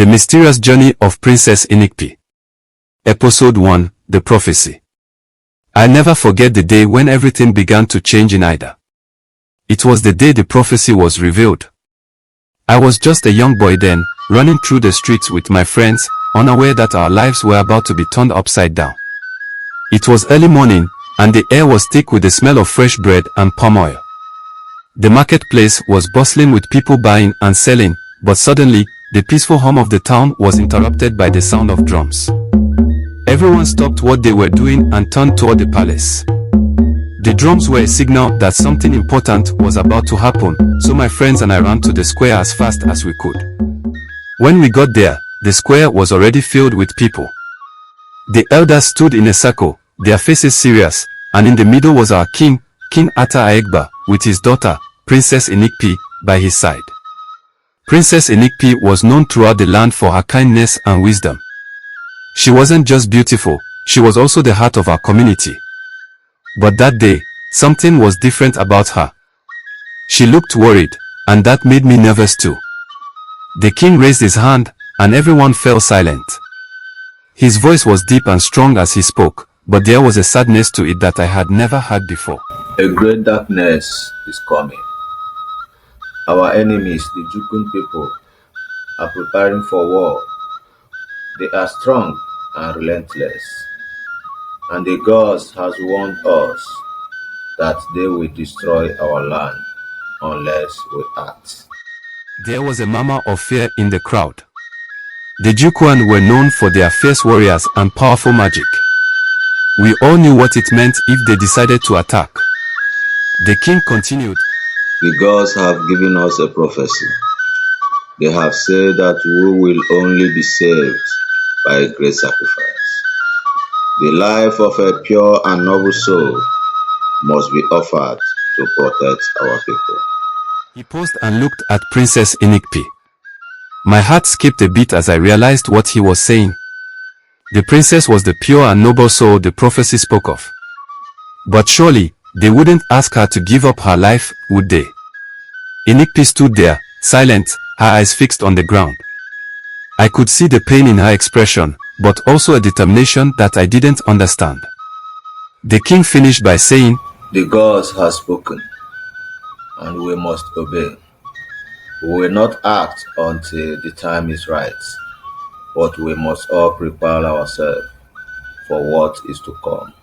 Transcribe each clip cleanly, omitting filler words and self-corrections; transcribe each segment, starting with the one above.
The Mysterious Journey of Princess Inikpi. Episode 1, The Prophecy. I'll never forget the day when everything began to change in Idah. It was the day the prophecy was revealed. I was just a young boy then, running through the streets with my friends, unaware that our lives were about to be turned upside down. It was early morning, and the air was thick with the smell of fresh bread and palm oil. The marketplace was bustling with people buying and selling, but suddenly, the peaceful hum of the town was interrupted by the sound of drums. Everyone stopped what they were doing and turned toward the palace. The drums were a signal that something important was about to happen, so my friends and I ran to the square as fast as we could. When we got there, the square was already filled with people. The elders stood in a circle, their faces serious, and in the middle was our king, King Idah, with his daughter, Princess Inikpi, by his side. Princess Inikpi was known throughout the land for her kindness and wisdom. She wasn't just beautiful, she was also the heart of our community. But that day, something was different about her. She looked worried, and that made me nervous too. The king raised his hand, and everyone fell silent. His voice was deep and strong as he spoke, but there was a sadness to it that I had never heard before. A great darkness is coming. Our enemies, the Jukun people, are preparing for war. They are strong and relentless, and the gods has warned us that they will destroy our land unless we act. There was a murmur of fear in the crowd. The Jukun were known for their fierce warriors and powerful magic. We all knew what it meant if they decided to attack. The king continued, The gods have given us a prophecy. They have said that we will only be saved by a great sacrifice. The life of a pure and noble soul must be offered to protect our people. He paused and looked at Princess Inikpi. My heart skipped a beat as I realized what he was saying. The princess was the pure and noble soul the prophecy spoke of. But surely, they wouldn't ask her to give up her life, would they? Inikpi stood there, silent, her eyes fixed on the ground. I could see the pain in her expression, but also a determination that I didn't understand. The king finished by saying, The gods have spoken, and we must obey. We will not act until the time is right, but we must all prepare ourselves for what is to come.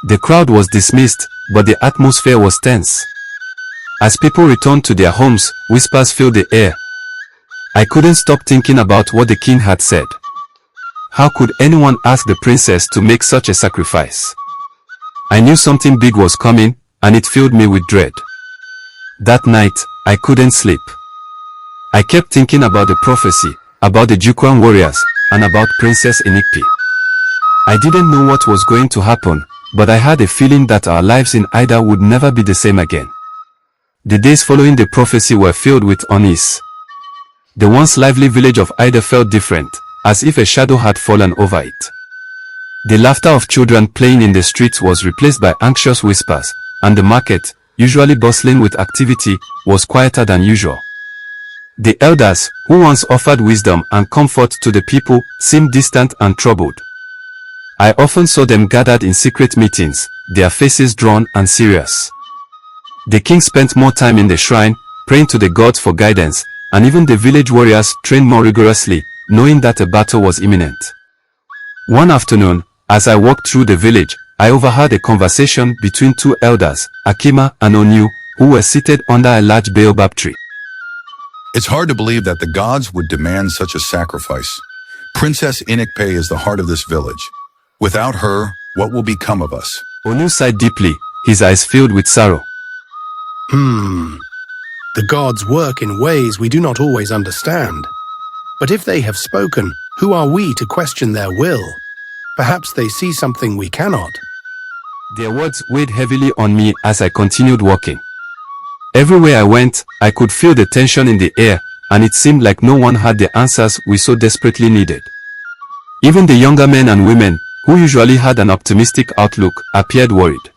The crowd was dismissed, but the atmosphere was tense. As people returned to their homes, whispers filled the air. I couldn't stop thinking about what the king had said. How could anyone ask the princess to make such a sacrifice? I knew something big was coming, and it filled me with dread. That night, I couldn't sleep. I kept thinking about the prophecy, about the Jukun warriors, and about Princess Inikpi. I didn't know what was going to happen, but I had a feeling that our lives in Idah would never be the same again. The days following the prophecy were filled with unease. The once lively village of Idah felt different, as if a shadow had fallen over it. The laughter of children playing in the streets was replaced by anxious whispers, and the market, usually bustling with activity, was quieter than usual. The elders, who once offered wisdom and comfort to the people, seemed distant and troubled. I often saw them gathered in secret meetings, their faces drawn and serious. The king spent more time in the shrine, praying to the gods for guidance, and even the village warriors trained more rigorously, knowing that a battle was imminent. One afternoon, as I walked through the village, I overheard a conversation between two elders, Akima and Onyu, who were seated under a large baobab tree. It's hard to believe that the gods would demand such a sacrifice. Princess Inikpi is the heart of this village. Without her, what will become of us? Onyu sighed deeply, his eyes filled with sorrow. The gods work in ways we do not always understand. But if they have spoken, who are we to question their will? Perhaps they see something we cannot. Their words weighed heavily on me as I continued walking. Everywhere I went, I could feel the tension in the air, and it seemed like no one had the answers we so desperately needed. Even the younger men and women, who usually had an optimistic outlook, appeared worried.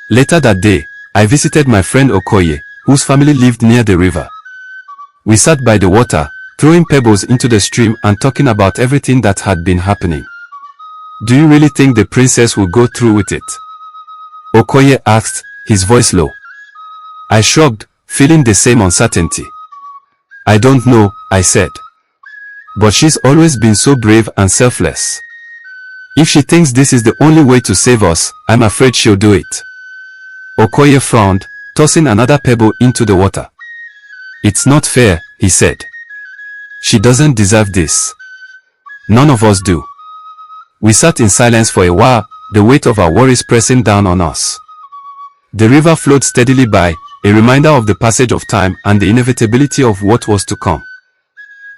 Later that day, I visited my friend Okoye, whose family lived near the river. We sat by the water, throwing pebbles into the stream and talking about everything that had been happening. Do you really think the princess will go through with it? Okoye asked, his voice low. I shrugged, feeling the same uncertainty. I don't know, I said. But she's always been so brave and selfless. If she thinks this is the only way to save us, I'm afraid she'll do it. Okoye frowned, tossing another pebble into the water. It's not fair, he said. She doesn't deserve this. None of us do. We sat in silence for a while, the weight of our worries pressing down on us. The river flowed steadily by, a reminder of the passage of time and the inevitability of what was to come.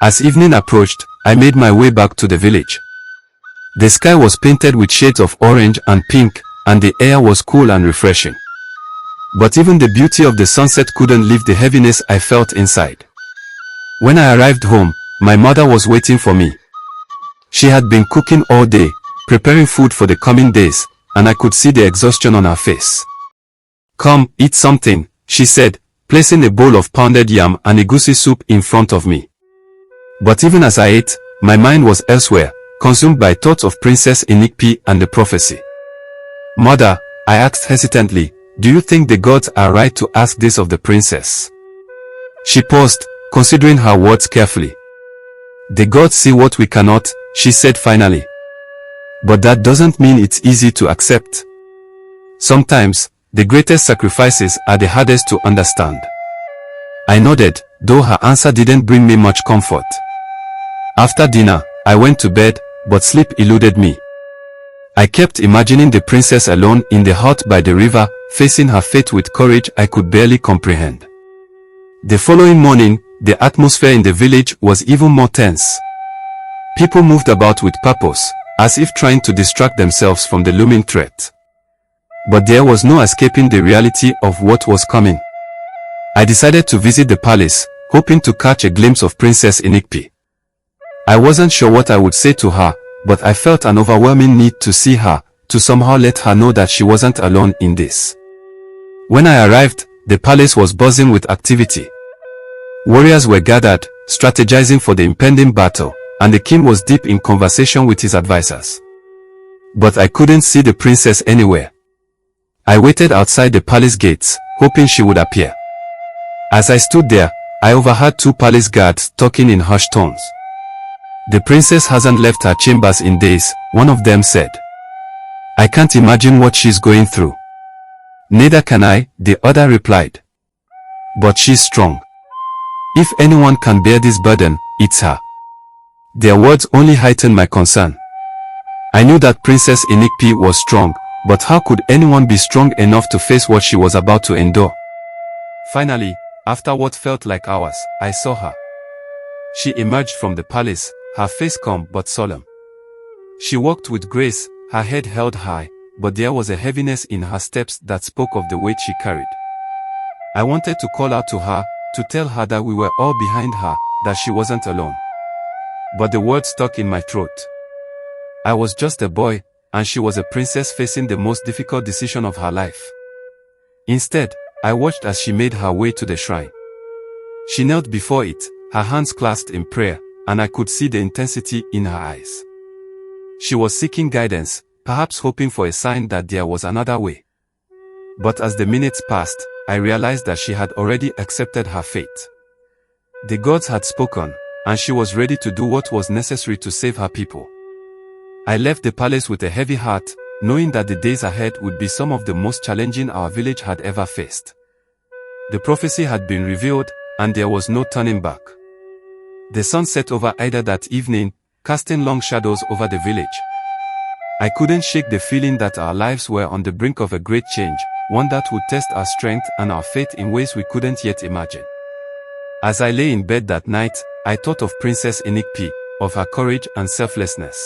As evening approached, I made my way back to the village. The sky was painted with shades of orange and pink, and the air was cool and refreshing. But even the beauty of the sunset couldn't lift the heaviness I felt inside. When I arrived home, my mother was waiting for me. She had been cooking all day, preparing food for the coming days, and I could see the exhaustion on her face. Come, eat something, she said, placing a bowl of pounded yam and egusi soup in front of me. But even as I ate, my mind was elsewhere, consumed by thoughts of Princess Inikpi and the prophecy. Mother, I asked hesitantly, do you think the gods are right to ask this of the princess? She paused, considering her words carefully. The gods see what we cannot, she said finally. But that doesn't mean it's easy to accept. Sometimes, the greatest sacrifices are the hardest to understand. I nodded, though her answer didn't bring me much comfort. After dinner, I went to bed, but sleep eluded me. I kept imagining the princess alone in the hut by the river, facing her fate with courage I could barely comprehend. The following morning, the atmosphere in the village was even more tense. People moved about with purpose, as if trying to distract themselves from the looming threat. But there was no escaping the reality of what was coming. I decided to visit the palace, hoping to catch a glimpse of Princess Inikpi. I wasn't sure what I would say to her, but I felt an overwhelming need to see her, to somehow let her know that she wasn't alone in this. When I arrived, the palace was buzzing with activity. Warriors were gathered, strategizing for the impending battle, and the king was deep in conversation with his advisors. But I couldn't see the princess anywhere. I waited outside the palace gates, hoping she would appear. As I stood there, I overheard two palace guards talking in hushed tones. The princess hasn't left her chambers in days, one of them said. I can't imagine what she's going through. Neither can I, the other replied. But she's strong. If anyone can bear this burden, it's her. Their words only heightened my concern. I knew that Princess Inikpi was strong, but how could anyone be strong enough to face what she was about to endure? Finally, after what felt like hours, I saw her. She emerged from the palace, her face calm but solemn. She walked with grace, her head held high, but there was a heaviness in her steps that spoke of the weight she carried. I wanted to call out to her, to tell her that we were all behind her, that she wasn't alone. But the words stuck in my throat. I was just a boy, and she was a princess facing the most difficult decision of her life. Instead, I watched as she made her way to the shrine. She knelt before it, her hands clasped in prayer, and I could see the intensity in her eyes. She was seeking guidance, perhaps hoping for a sign that there was another way. But as the minutes passed, I realized that she had already accepted her fate. The gods had spoken, and she was ready to do what was necessary to save her people. I left the palace with a heavy heart, knowing that the days ahead would be some of the most challenging our village had ever faced. The prophecy had been revealed, and there was no turning back. The sun set over Idah that evening, casting long shadows over the village. I couldn't shake the feeling that our lives were on the brink of a great change, one that would test our strength and our faith in ways we couldn't yet imagine. As I lay in bed that night, I thought of Princess Inikpi, of her courage and selflessness.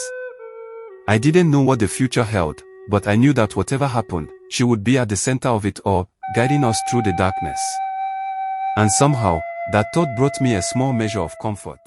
I didn't know what the future held, but I knew that whatever happened, she would be at the center of it all, guiding us through the darkness. And somehow, that thought brought me a small measure of comfort.